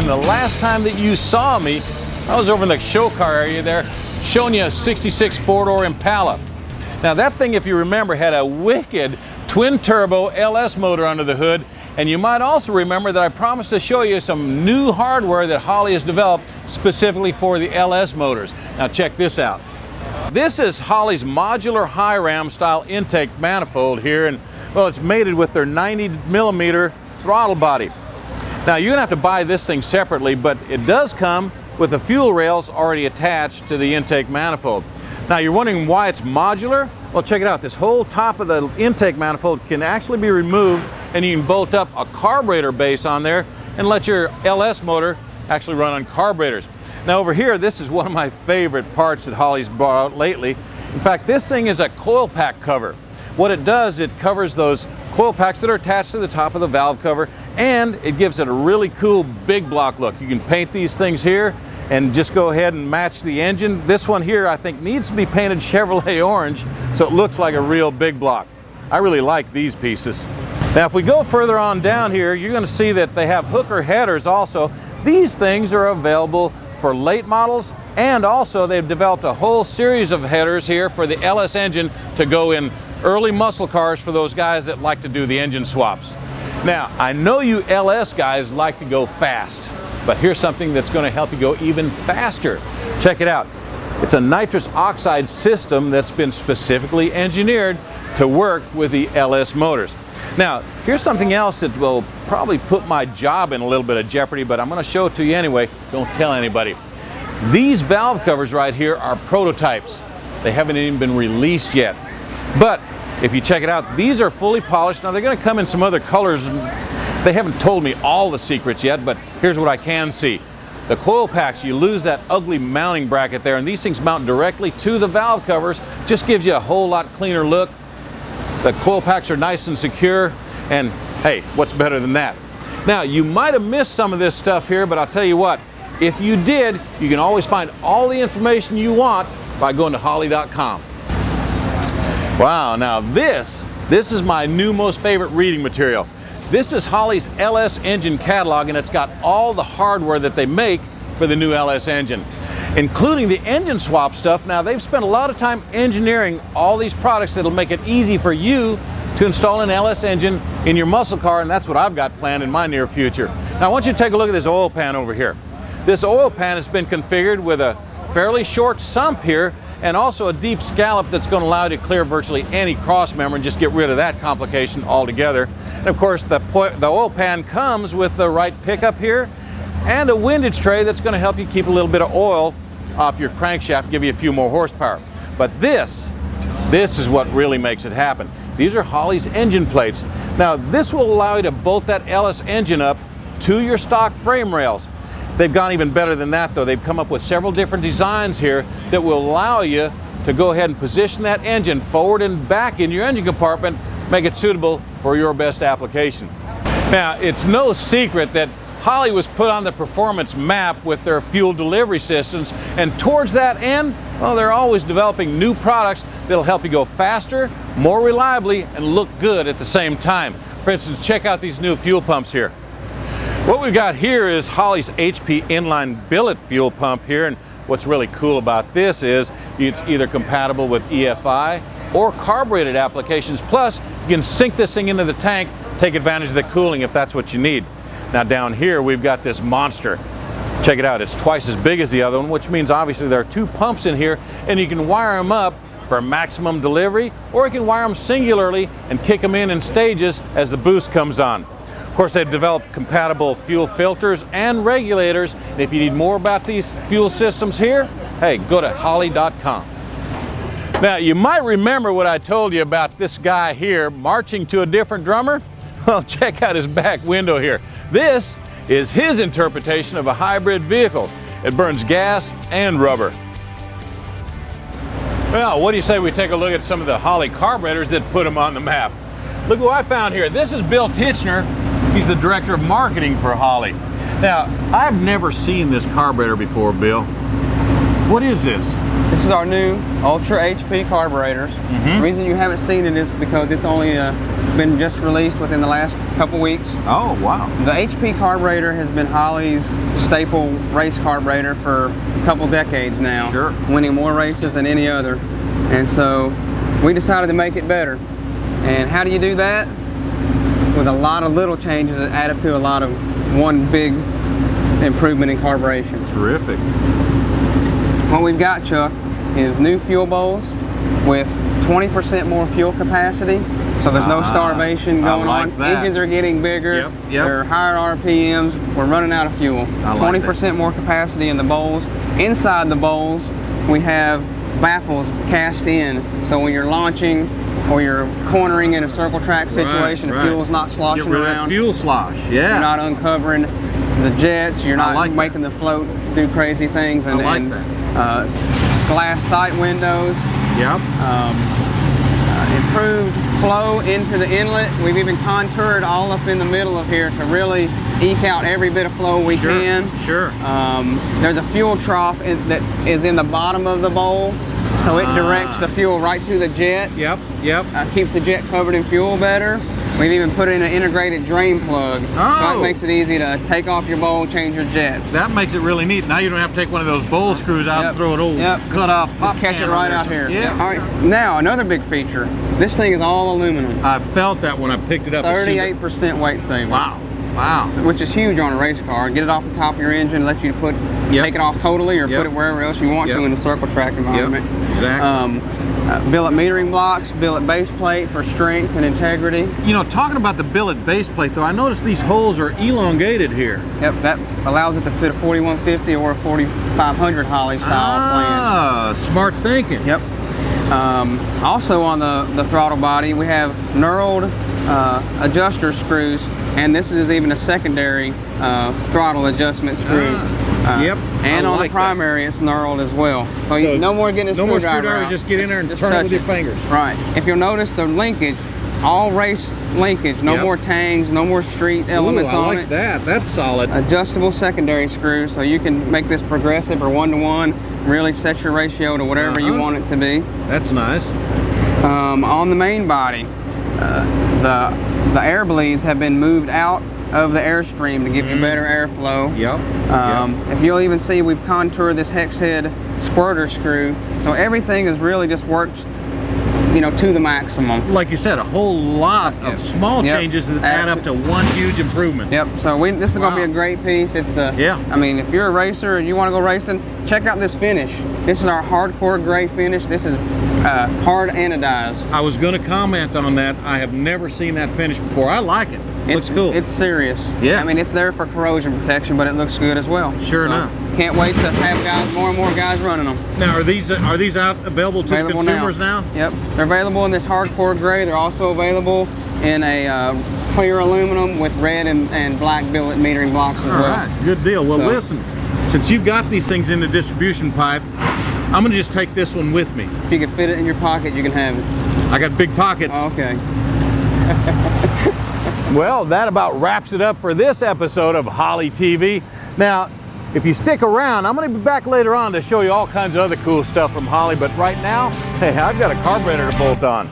the last time that you saw me, I was over in the show car area there showing you a 66 four-door Impala. Now that thing, if you remember, had a wicked twin-turbo LS motor under the hood, and you might also remember that I promised to show you some new hardware that Holley has developed specifically for the LS motors. Now check this out. This is Holley's modular high ram style intake manifold here, and well, it's mated with their 90mm throttle body. Now you're gonna have to buy this thing separately, but it does come with the fuel rails already attached to the intake manifold. Now you're wondering why it's modular? Well, check it out. This whole top of the intake manifold can actually be removed, and you can bolt up a carburetor base on there and let your LS motor actually run on carburetors. Now over here, this is one of my favorite parts that Holley's brought out lately. In fact, this thing is a coil pack cover. What it does, it covers those coil packs that are attached to the top of the valve cover, and it gives it a really cool big block look. You can paint these things here and just go ahead and match the engine. This one here, I think, needs to be painted Chevrolet orange so it looks like a real big block. I really like these pieces. Now if we go further on down here, you're going to see that they have hooker headers also. These things are available for late models, and also they've developed a whole series of headers here for the LS engine to go in early muscle cars for those guys that like to do the engine swaps. Now I know you LS guys like to go fast, but here's something that's going to help you go even faster. Check it out. It's a nitrous oxide system that's been specifically engineered to work with the LS motors. Now, here's something else that will probably put my job in a little bit of jeopardy, but I'm going to show it to you anyway. Don't tell anybody. These valve covers right here are prototypes. They haven't even been released yet. But if you check it out, these are fully polished. Now, they're going to come in some other colors. They haven't told me all the secrets yet, but here's what I can see. The coil packs, you lose that ugly mounting bracket there, and these things mount directly to the valve covers. Just gives you a whole lot cleaner look. The coil packs are nice and secure, and hey, what's better than that? Now, you might have missed some of this stuff here, but I'll tell you what, if you did, you can always find all the information you want by going to Holley.com. Wow, now this is my new most favorite reading material. This is Holley's LS engine catalog, and it's got all the hardware that they make for the new LS engine, including the engine swap stuff. Now, they've spent a lot of time engineering all these products that'll make it easy for you to install an LS engine in your muscle car, and that's what I've got planned in my near future. Now, I want you to take a look at this oil pan over here. This oil pan has been configured with a fairly short sump here, and also a deep scallop that's going to allow you to clear virtually any cross member and just get rid of that complication altogether. And of course, the oil pan comes with the right pickup here and a windage tray that's going to help you keep a little bit of oil off your crankshaft, give you a few more horsepower. But this is what really makes it happen. These are Holley's engine plates. Now, this will allow you to bolt that LS engine up to your stock frame rails. They've gone even better than that, though. They've come up with several different designs here that will allow you to go ahead and position that engine forward and back in your engine compartment, make it suitable for your best application. Now, it's no secret that Holley was put on the performance map with their fuel delivery systems, and towards that end, well, they're always developing new products that'll help you go faster, more reliably, and look good at the same time. For instance, check out these new fuel pumps here. What we've got here is Holley's HP Inline billet fuel pump here, and what's really cool about this is it's either compatible with EFI or carbureted applications, plus you can sink this thing into the tank, take advantage of the cooling if that's what you need. Now down here we've got this monster. Check it out, it's twice as big as the other one, which means obviously there are two pumps in here, and you can wire them up for maximum delivery, or you can wire them singularly and kick them in stages as the boost comes on. Of course, they've developed compatible fuel filters and regulators, and if you need more about these fuel systems here, hey, go to Holley.com. Now, you might remember what I told you about this guy here marching to a different drummer. Well, check out his back window here. This is his interpretation of a hybrid vehicle. It burns gas and rubber. Well, what do you say we take a look at some of the Holley carburetors that put them on the map? Look what I found here. This is Bill Titchener. He's the director of marketing for Holley. Now, I've never seen this carburetor before, Bill. What is this? This is our new Ultra HP carburetors. The reason you haven't seen it is because it's only been just released within the last couple weeks. Oh, wow. The HP carburetor has been Holley's staple race carburetor for a couple decades now. Sure. Winning more races than any other. And so we decided to make it better. And how do you do that? With a lot of little changes that add up to a lot of one big improvement in carburation. Terrific. What we've got, Chuck, is new fuel bowls with 20% more fuel capacity. So there's no starvation going on. Engines are getting bigger. They're higher RPMs. We're running out of fuel. 20% more capacity in the bowls. Inside the bowls, we have baffles cast in. So when you're launching or you're cornering in a circle track situation, the fuel's not sloshing around. Fuel slosh. Yeah. You're not uncovering the jets. You're not making the float do crazy things. And, glass sight windows. Improved flow into the inlet. We've even contoured all up in the middle of here to really eke out every bit of flow we can. There's a fuel trough that is in the bottom of the bowl, so it directs the fuel right to the jet. Keeps the jet covered in fuel better. We've even put in an integrated drain plug, so it makes it easy to take off your bowl, change your jets. That makes it really neat. Now you don't have to take one of those bowl screws out and throw it all cut off. Just catch it right out here. All right. Now another big feature. This thing is all aluminum. I felt that when I picked it up. 38% weight savings. Wow. Wow. Which is huge on a race car. Get it off the top of your engine, let you take it off totally, or put it wherever else you want to in the circle track environment. Exactly. Billet metering blocks, billet base plate for strength and integrity. You know, talking about the billet base plate though, I noticed these holes are elongated here. That allows it to fit a 4150 or a 4500 Holley style plan. Smart thinking. Also on the throttle body, we have knurled adjuster screws, and this is even a secondary throttle adjustment screw. And on the primary, it's knurled as well. So no more getting a screwdriver out. Just get in there and turn it with your fingers. Right. If you'll notice the linkage, all race linkage, no more tangs, no more street elements on it. I like that. That's solid. Adjustable secondary screws, so you can make this progressive or one-to-one, really set your ratio to whatever you want it to be. That's nice. On the main body, the air bleeds have been moved out of the airstream to give you better airflow. If you'll even see, we've contoured this hex head squirter screw, so everything has really just worked, you know, to the maximum. Like you said, a whole lot of small changes that add up to one huge improvement. So this is going to be a great piece. It's the I mean, if you're a racer and you want to go racing, check out this finish. This is our hardcore gray finish. This is hard anodized. I was going to comment on that. I have never seen that finish before. I like it. Looks cool. It's serious. I mean, it's there for corrosion protection, but it looks good as well. Sure enough. Can't wait to have more and more guys running them. Now, are these out available to consumers now? They're available in this hardcore gray. They're also available in a clear aluminum with red and black billet metering blocks as well. All right, good deal. Well, listen, since you've got these things in the distribution pipe, I'm going to just take this one with me. If you can fit it in your pocket, you can have it. I got big pockets. Okay. Well, that about wraps it up for this episode of Holley TV. Now, if you stick around, I'm going to be back later on to show you all kinds of other cool stuff from Holley, but right now, hey, I've got a carburetor to bolt on.